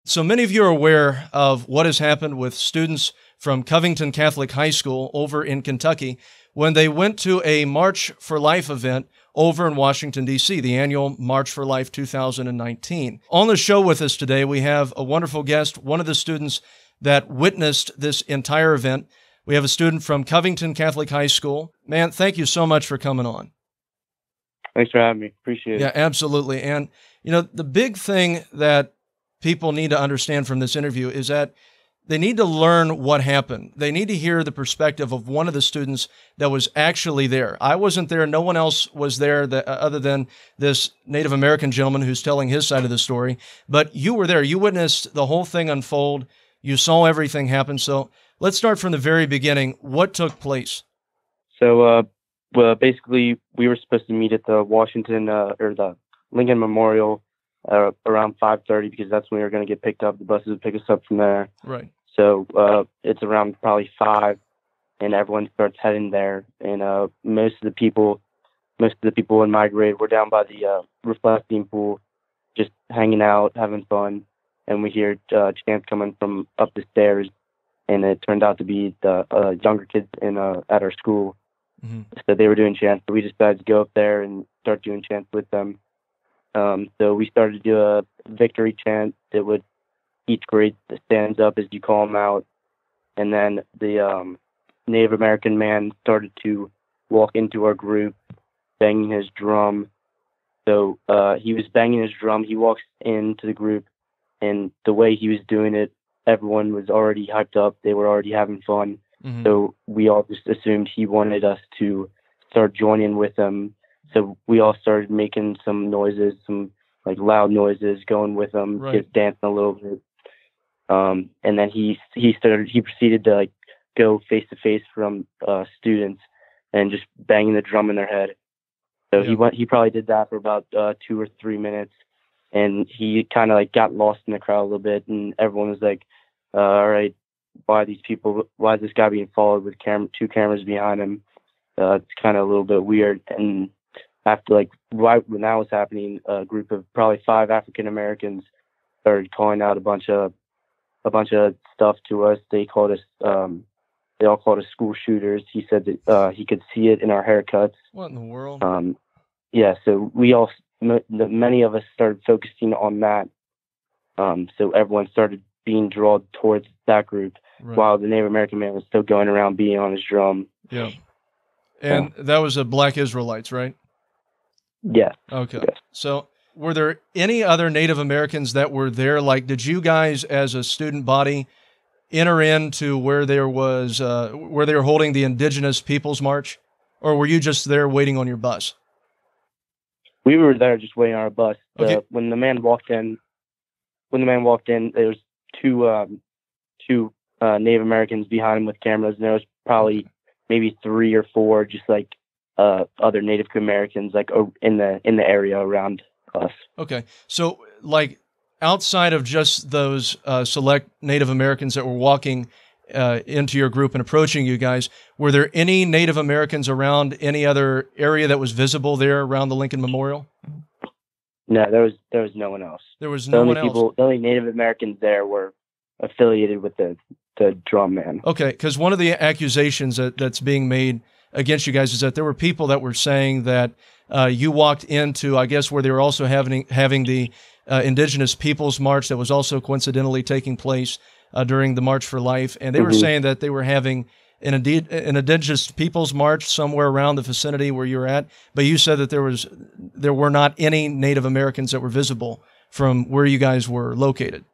So many of you are aware of what has happened with students from Covington Catholic High School over in Kentucky when they went to a March for Life event over in Washington, D.C., the annual March for Life 2019. On the show with us today, we have a wonderful guest, one of the students that witnessed this entire event. We have a student from Covington Catholic High School. Man, thank you so much for coming on. Thanks for having me. Appreciate it. Yeah, absolutely. And, you know, the big thing that people need to understand from this interview is that they need to learn what happened. They need to hear the perspective of one of the students that was actually there. I wasn't there. No one else was there other than this Native American gentleman who's telling his side of the story. But you were there. You witnessed the whole thing unfold. You saw everything happen. So let's start from the very beginning. What took place? So, well, basically, we were supposed to meet at the Washington or the Lincoln Memorial around 5:30 because that's when we were going to get picked up. The buses would pick us up from there. Right. So it's around probably 5, and everyone starts heading there. And most of the people in my grade were down by the reflecting pool, just hanging out, having fun. And we hear chants coming from up the stairs, and it turned out to be the younger kids at our school. Mm-hmm. So they were doing chants. So we decided to go up there and start doing chants with them. So we started to do a victory chant that would, each grade stands up as you call them out. And then the Native American man started to walk into our group, banging his drum. So he was banging his drum. He walks into the group, and the way he was doing it, everyone was already hyped up. They were already having fun. Mm-hmm. So we all just assumed he wanted us to start joining with him. So we all started making some noises, some like loud noises, going with him, Right. just dancing a little bit. And then he proceeded to like go face to face from students and just banging the drum in their head. So Yeah. he probably did that for about 2 or 3 minutes, and he kind of like got lost in the crowd a little bit, and everyone was like, all right, why is this guy being followed with 2 cameras behind him? It's kind of a little bit weird. And after like right when that was happening, a group of probably 5 African Americans started calling out a bunch of stuff to us. They called us they all called us school shooters. He said that he could see it in our haircuts. What in the world? Yeah, so many of us started focusing on that. So everyone started being drawn towards that group, Right. while the Native American man was still going around beating on his drum. Yeah. And that was a Black Israelites, right? Yeah. Okay. Yes. So were there any other Native Americans that were there? Like, did you guys as a student body enter into where there was, where they were holding the Indigenous Peoples March? Or were you just there waiting on your bus? We were there just waiting on our bus. Okay. When the man walked in, there was two Native Americans behind him with cameras, and there was probably maybe 3 or 4 just like other Native Americans like in the area around us. Okay. So like outside of just those select Native Americans that were walking into your group and approaching you guys, were there any Native Americans around any other area that was visible there around the Lincoln Memorial? No, there was no one else. There was no one else. The only Native Americans there were affiliated with the drum man. Okay, because one of the accusations that's being made against you guys is that there were people that were saying that you walked into, I guess, where they were also having the Indigenous Peoples March that was also coincidentally taking place during the March for Life, and they were saying that they were having an Indigenous Peoples March somewhere around the vicinity where you're at, but you said that there were not any Native Americans that were visible from where you guys were located.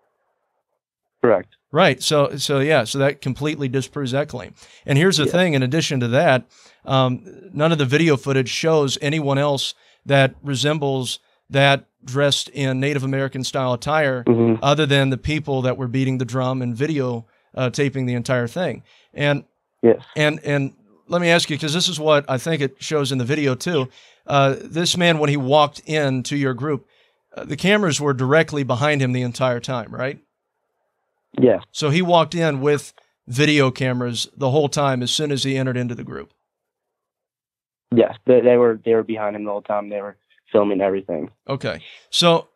Correct. Right. So that completely disproves that claim. And here's the thing, in addition to that, none of the video footage shows anyone else that resembles that dressed in Native American style attire other than the people that were beating the drum and video taping the entire thing. And and let me ask you, because this is what I think it shows in the video too. This man, when he walked into your group, the cameras were directly behind him the entire time, right? Yeah. So he walked in with video cameras the whole time as soon as he entered into the group. Yes, they were behind him the whole time. They were filming everything. Okay. So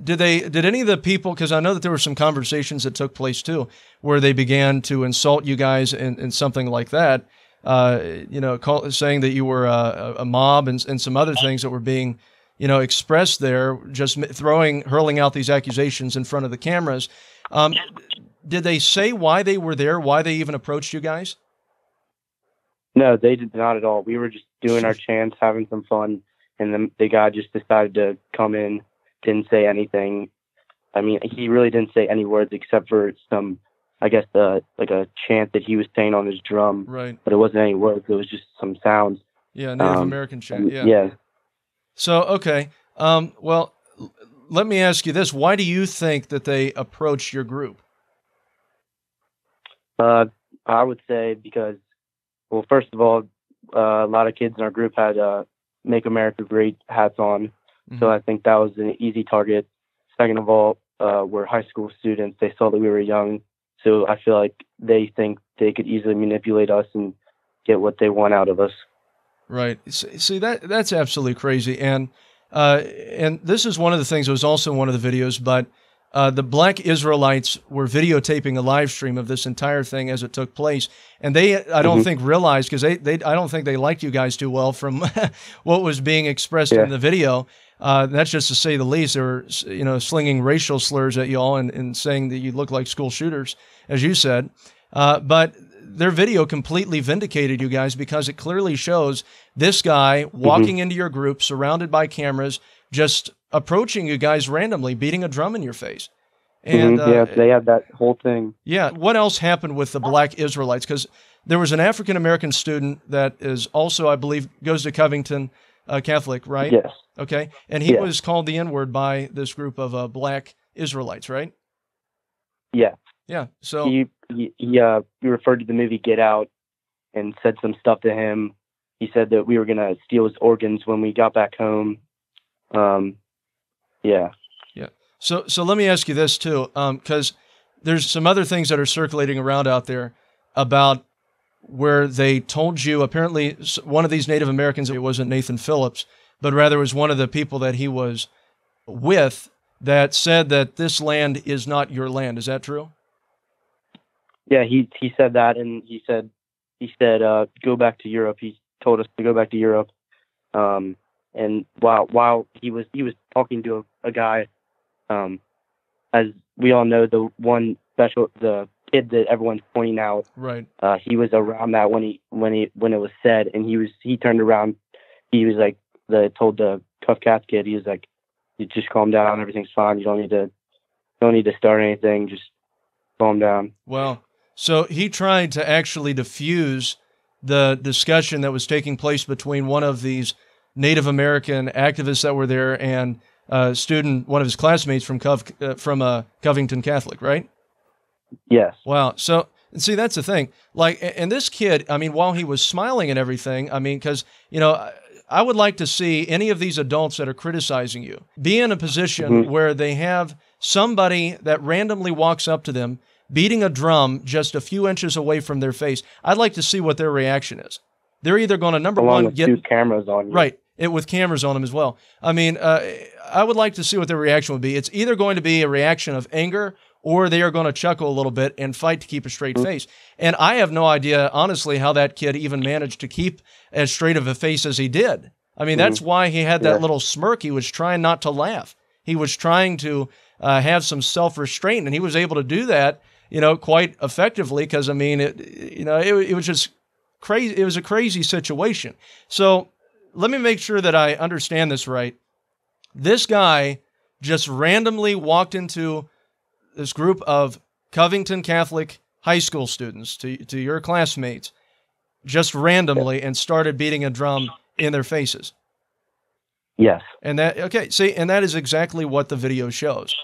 did any of the people, because I know that there were some conversations that took place too, where they began to insult you guys and something like that, saying that you were a mob and some other things that were being, expressed there, just hurling out these accusations in front of the cameras. Did they say why they were there, why they even approached you guys? No, they did not at all. We were just doing our chants, having some fun, and then the guy just decided to come in, didn't say anything. I mean, he really didn't say any words except for some, I guess, like a chant that he was saying on his drum. Right. But it wasn't any words. It was just some sounds. Yeah, Native American chant. Yeah. Yeah. So, okay. Well, let me ask you this. Why do you think that they approached your group? I would say because, well, first of all, a lot of kids in our group had Make America Great hats on. Mm-hmm. So I think that was an easy target. Second of all, we're high school students. They saw that we were young. So I feel like they think they could easily manipulate us and get what they want out of us. Right. See, that's absolutely crazy. And this is one of the things that was also in one of the videos, but the Black Israelites were videotaping a live stream of this entire thing as it took place. And I don't think realized, because I don't think they liked you guys too well from what was being expressed in the video. That's just to say the least. They were, slinging racial slurs at you all and saying that you look like school shooters, as you said. But their video completely vindicated you guys, because it clearly shows this guy walking into your group, surrounded by cameras, just approaching you guys randomly, beating a drum in your face. And they had that whole thing. Yeah. What else happened with the Black Israelites? Because there was an African-American student that is also, I believe, goes to Covington Catholic, right? Yes. Okay. And he was called the N-word by this group of Black Israelites, right? Yeah. Yeah. So he referred to the movie Get Out and said some stuff to him. He said that we were going to steal his organs when we got back home. Yeah. So let me ask you this too, because there's some other things that are circulating around out there about where they told you, apparently one of these Native Americans, it wasn't Nathan Phillips, but rather was one of the people that he was with, that said that this land is not your land. Is that true? Yeah, he said that, and he said go back to Europe. He told us to go back to Europe. And while he was talking to a guy, as we all know, the kid that everyone's pointing out, right? He was around that when it was said, and he turned around. He was like, told the Cuff Cats kid, he was like, you just calm down, everything's fine. You don't need to start anything. Just calm down. Well, so he tried to actually diffuse the discussion that was taking place between one of these Native American activists that were there and a student, one of his classmates from Covington Catholic, right? Yes. Wow. So, see, that's the thing. Like, and this kid, I mean, while he was smiling and everything, I mean, because, I would like to see any of these adults that are criticizing you be in a position where they have somebody that randomly walks up to them, beating a drum just a few inches away from their face. I'd like to see what their reaction is. They're either going to, number one, with two cameras on you. Right. With cameras on them as well. I mean, I would like to see what their reaction would be. It's either going to be a reaction of anger, or they are going to chuckle a little bit and fight to keep a straight face. And I have no idea, honestly, how that kid even managed to keep as straight of a face as he did. I mean, that's why he had that little smirk. He was trying not to laugh. He was trying to have some self-restraint, and he was able to do that, quite effectively, because, I mean, it was just crazy. It was a crazy situation. So let me make sure that I understand this right. This guy just randomly walked into this group of Covington Catholic High School students, to your classmates, just randomly, and started beating a drum in their faces. Yes. And that is exactly what the video shows.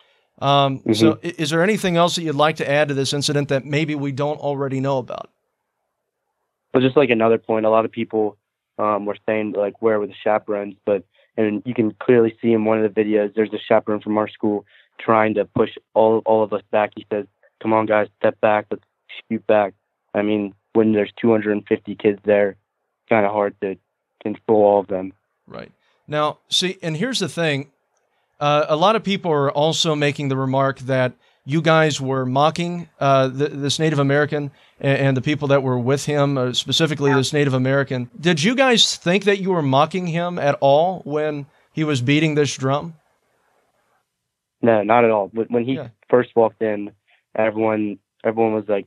So is there anything else that you'd like to add to this incident that maybe we don't already know about? Well, just like another point, a lot of people were saying, like, where were the chaperones? And you can clearly see in one of the videos, there's a chaperone from our school trying to push all of us back. He says, come on, guys, step back, let's shoot back. I mean, when there's 250 kids there, it's kind of hard to control all of them. Right. Now, see, and here's the thing. A lot of people are also making the remark that you guys were mocking this Native American and the people that were with him, specifically this Native American. Did you guys think that you were mocking him at all when he was beating this drum? No, not at all. When he first walked in, everyone was like,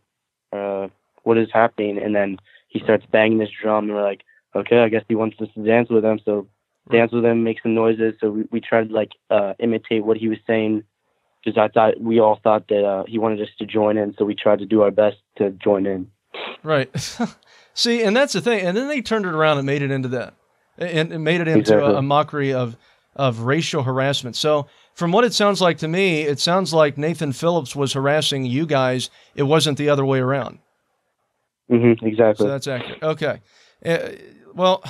what is happening? And then he starts banging this drum, and we're like, okay, I guess he wants us to dance with him. So dance with him, make some noises. So we tried to like imitate what he was saying, because we all thought that he wanted us to join in. So we tried to do our best to join in. Right. See, and that's the thing. And then they turned it around and made it into that, and made it into a mockery of racial harassment. So from what it sounds like to me, it sounds like Nathan Phillips was harassing you guys. It wasn't the other way around. Exactly. So that's accurate. Okay. Well,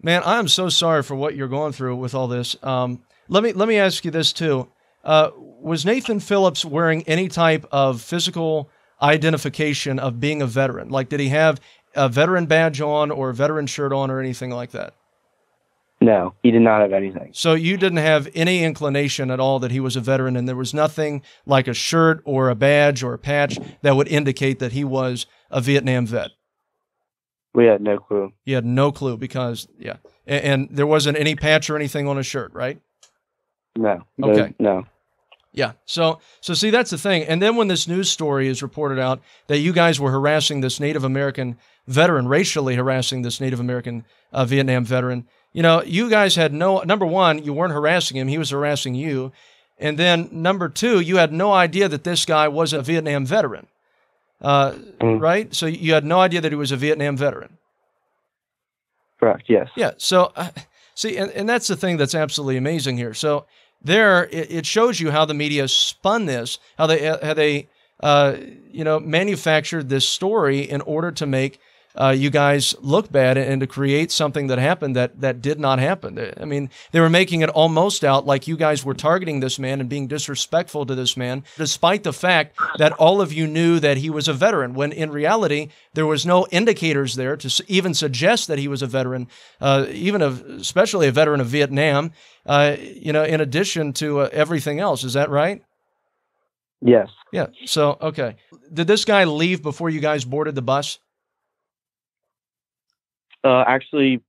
man, I'm so sorry for what you're going through with all this. Let me ask you this too. Was Nathan Phillips wearing any type of physical identification of being a veteran? Like, did he have a veteran badge on or a veteran shirt on or anything like that? No, he did not have anything. So you didn't have any inclination at all that he was a veteran, and there was nothing like a shirt or a badge or a patch that would indicate that he was a Vietnam vet? We had no clue. You had no clue because, and there wasn't any patch or anything on his shirt, right? No. Okay. No. Yeah. So see, that's the thing. And then when this news story is reported out that you guys were harassing this Native American veteran, racially harassing this Native American Vietnam veteran, you guys had number one, you weren't harassing him. He was harassing you. And then number two, you had no idea that this guy was a Vietnam veteran, right? So you had no idea that he was a Vietnam veteran. Correct. Yes. Yeah. So see, and that's the thing that's absolutely amazing here. So there, it shows you how the media spun this, how they manufactured this story in order to make you guys look bad and to create something that happened that did not happen. I mean, they were making it almost out like you guys were targeting this man and being disrespectful to this man, despite the fact that all of you knew that he was a veteran, when in reality, there was no indicators there to even suggest that he was a veteran, especially a veteran of Vietnam, in addition to everything else. Is that right? Yes. Yeah. So, okay. Did this guy leave before you guys boarded the bus? Actually,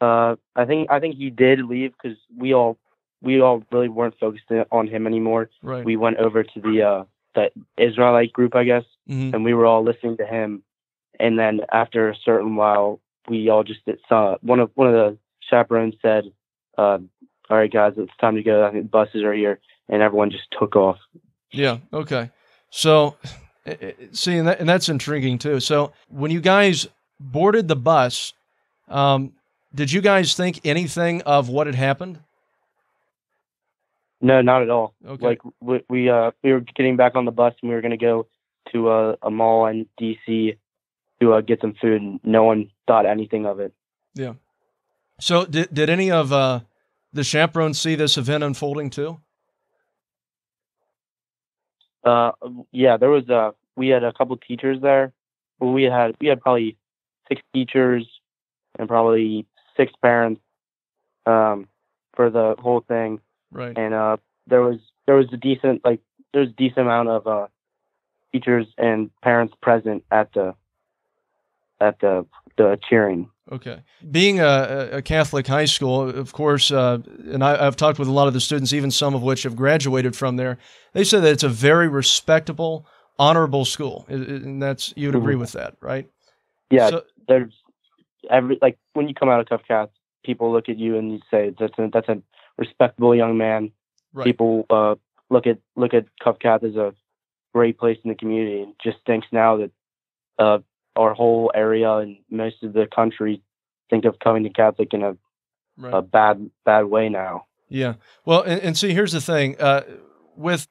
I think he did leave because we all really weren't focused on him anymore. Right. We went over to the Israelite group, I guess, and we were all listening to him. And then after a certain while, we all just saw one of the chaperones said, "All right, guys, it's time to go. I think the buses are here," and everyone just took off. Yeah. Okay. So, see, and that's intriguing too. So, when you guys boarded the bus, did you guys think anything of what had happened? No, not at all. Okay. Like we were getting back on the bus and we were going to go to a mall in DC to get some food, and no one thought anything of it. Yeah. So did any of the chaperones see this event unfolding too? Yeah, there was we had a couple teachers there. Well, we had probably 6 teachers and probably 6 parents for the whole thing. Right. And there was a decent amount of teachers and parents present at the cheering. Okay. Being a Catholic high school, of course, and I've talked with a lot of the students, even some of which have graduated from there, they say that it's a very respectable, honorable school. And you would agree with that, right? Yeah. So, there's when you come out of Tough Cats, people look at you and you say that's a respectable young man. Right. People look at Tough Cats as a great place in the community. It just thinks now that our whole area and most of the country think of Covington Catholic in a bad way now. Yeah. Well, and see, here's the thing. With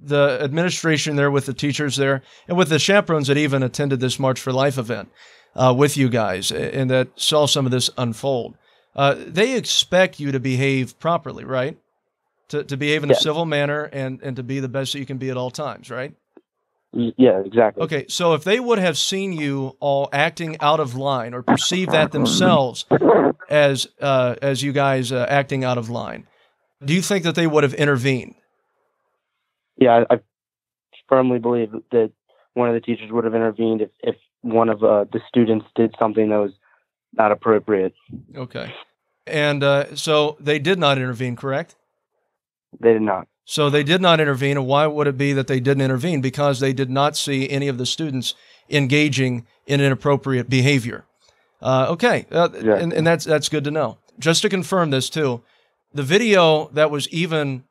the administration there, with the teachers there, and with the chaperones that even attended this March for Life event with you guys and that saw some of this unfold, they expect you to behave properly, right? To behave in a civil manner and to be the best that you can be at all times, right? Yeah, exactly. Okay, so if they would have seen you all acting out of line or perceived that themselves as you guys acting out of line, Do you think that they would have intervened? Yeah, I firmly believe that one of the teachers would have intervened if one of the students did something that was not appropriate. Okay. And so they did not intervene, correct? They did not. So they did not intervene, and why would it be that they didn't intervene? Because they did not see any of the students engaging in inappropriate behavior. Okay, and that's good to know. Just to confirm this too, the video that was even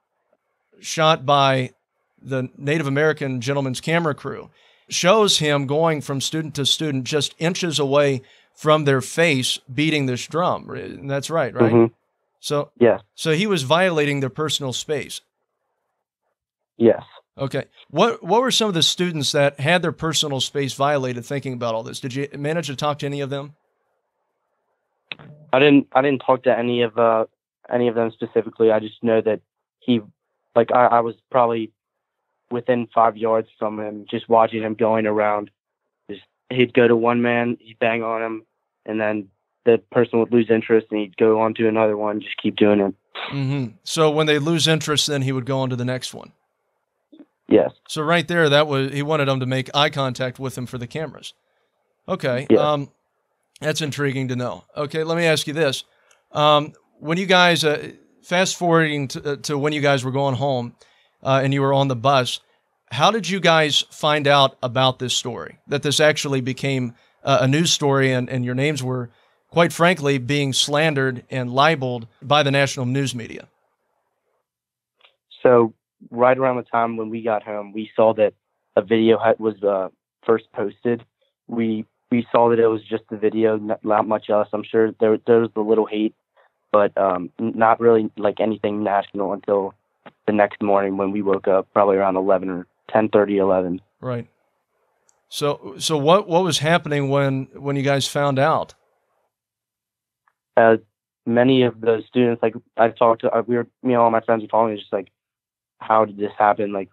shot by the Native American gentleman's camera crew shows him going from student to student just inches away from their face beating this drum. And that's right? Mm-hmm. So, yes. So he was violating their personal space. Yes. Okay. What were some of the students that had their personal space violated thinking about all this? Did you manage to talk to any of them? I didn't talk to any of them specifically. I just know that I was probably within 5 yards from him, just watching him going around. He'd go to one man, he'd bang on him, and then the person would lose interest, and he'd go on to another one, just keep doing it. Mm-hmm. So when they lose interest, then he would go on to the next one. Yes. So right there, he wanted them to make eye contact with him for the cameras. Okay. Yes. That's intriguing to know. Okay, let me ask you this. When you guys, fast forwarding to when you guys were going home and you were on the bus, how did you guys find out about this story, that this actually became a news story and your names were, quite frankly, being slandered and libeled by the national news media? So right around the time when we got home, we saw that a video was first posted. We saw that it was just a video, not much else. I'm sure there was a little hate, but not really like anything national until the next morning when we woke up, probably around 11 or 10:30, 11. Right. So what was happening when you guys found out? Many of the students, like I talked to, me and all my friends were talking, just like, how did this happen? Like,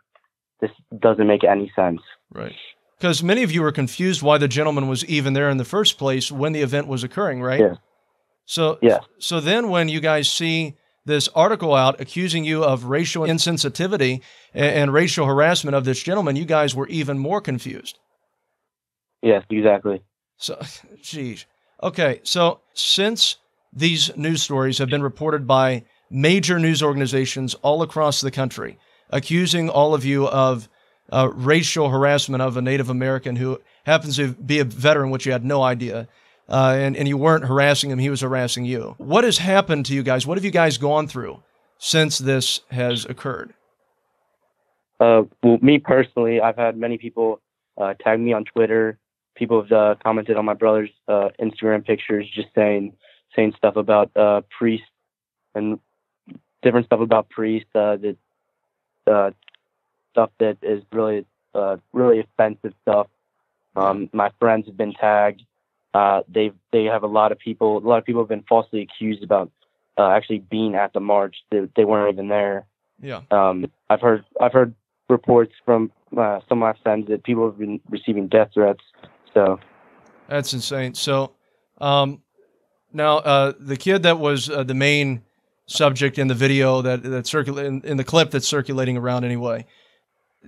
this doesn't make any sense. Right. Because many of you were confused why the gentleman was even there in the first place when the event was occurring, right? Yeah. So then when you guys see this article out accusing you of racial insensitivity and racial harassment of this gentleman, you guys were even more confused. Yes, exactly. So, geez. Okay, so since these news stories have been reported by major news organizations all across the country, accusing all of you of racial harassment of a Native American who happens to be a veteran, which you had no idea, and you weren't harassing him, he was harassing you. What has happened to you guys? What have you guys gone through since this has occurred? Well, me personally, I've had many people tag me on Twitter. People have commented on my brother's Instagram pictures, just saying stuff about priests and different stuff about priests, stuff that is really offensive stuff. My friends have been tagged. They have a lot of people have been falsely accused about actually being at the march. They weren't even there. Yeah. I've heard reports from some of my friends that people have been receiving death threats. So that's insane. So now the kid that was the main subject in the video that circulated in the clip that's circulating around anyway.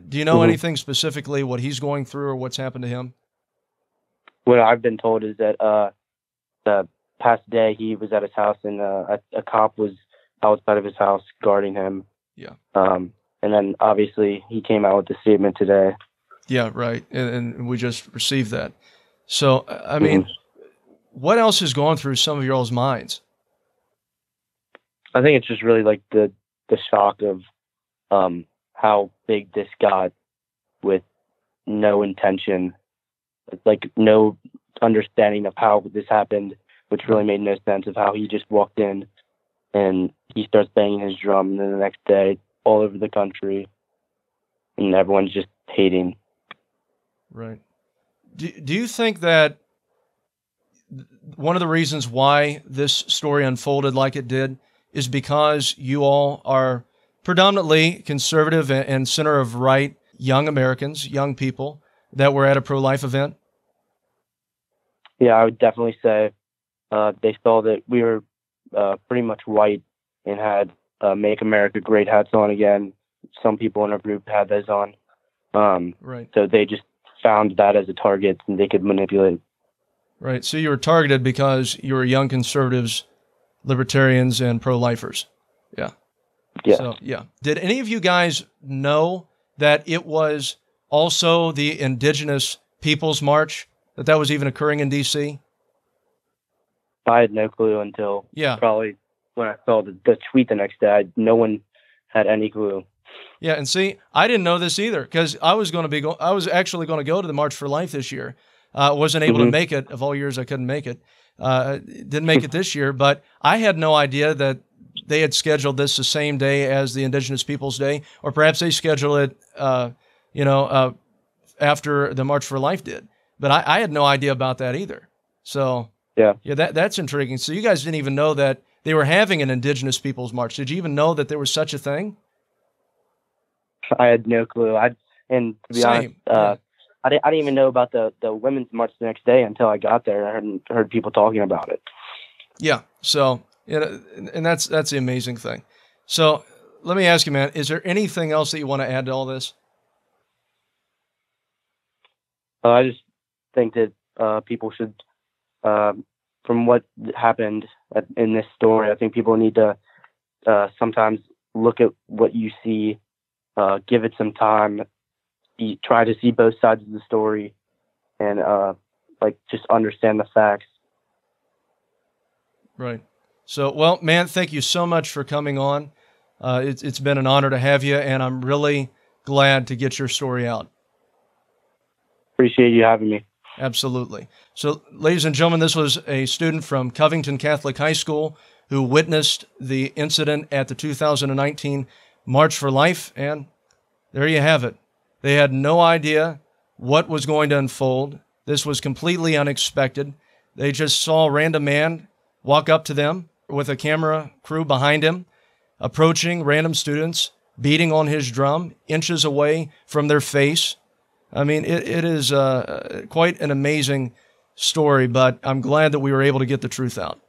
Do you know anything specifically what he's going through or what's happened to him? What I've been told is that the past day he was at his house and a cop was outside of his house guarding him. Yeah. And then obviously he came out with the statement today. Yeah, right. And we just received that. So, I mean, what else has gone through some of your all's minds? I think it's just really like the shock of how big this got with no intention, like no understanding of how this happened, which really made no sense of how he just walked in and he starts banging his drum, and then the next day all over the country and everyone's just hating. Right. Do you think that one of the reasons why this story unfolded like it did is because you all are predominantly conservative and center of right young Americans, young people that were at a pro-life event? Yeah, I would definitely say they saw that we were pretty much white and had Make America Great hats on again. Some people in our group had those on. Right. So they just found that as a target and they could manipulate. Right. So you were targeted because you were young conservatives, libertarians, and pro-lifers. Yeah. Yeah. So, yeah. Did any of you guys know that it was also the Indigenous Peoples March, that was even occurring in D.C.? I had no clue until probably when I saw the tweet the next day. No one had any clue. Yeah, and see, I didn't know this either because I was actually going to go to the March for Life this year. Wasn't able to make it. Of all years, I couldn't make it. Didn't make it this year, but I had no idea that they had scheduled this the same day as the Indigenous Peoples Day, or perhaps they scheduled it, after the March for Life did. But I had no idea about that either. So yeah, that's intriguing. So you guys didn't even know that they were having an Indigenous Peoples March. Did you even know that there was such a thing? I had no clue. And to be honest, I didn't even know about the women's march the next day until I got there. I heard people talking about it. Yeah. So, and that's the amazing thing. So let me ask you, man, is there anything else that you want to add to all this? I just think that people should, from what happened in this story, I think people need to sometimes look at what you see, give it some time, try to see both sides of the story, and just understand the facts. Right. So, well, man, thank you so much for coming on. It's been an honor to have you, and I'm really glad to get your story out. Appreciate you having me. Absolutely. So, ladies and gentlemen, this was a student from Covington Catholic High School who witnessed the incident at the 2019 March for Life, and there you have it. They had no idea what was going to unfold. This was completely unexpected. They just saw a random man walk up to them with a camera crew behind him, approaching random students, beating on his drum, inches away from their face. I mean, it is quite an amazing story, but I'm glad that we were able to get the truth out.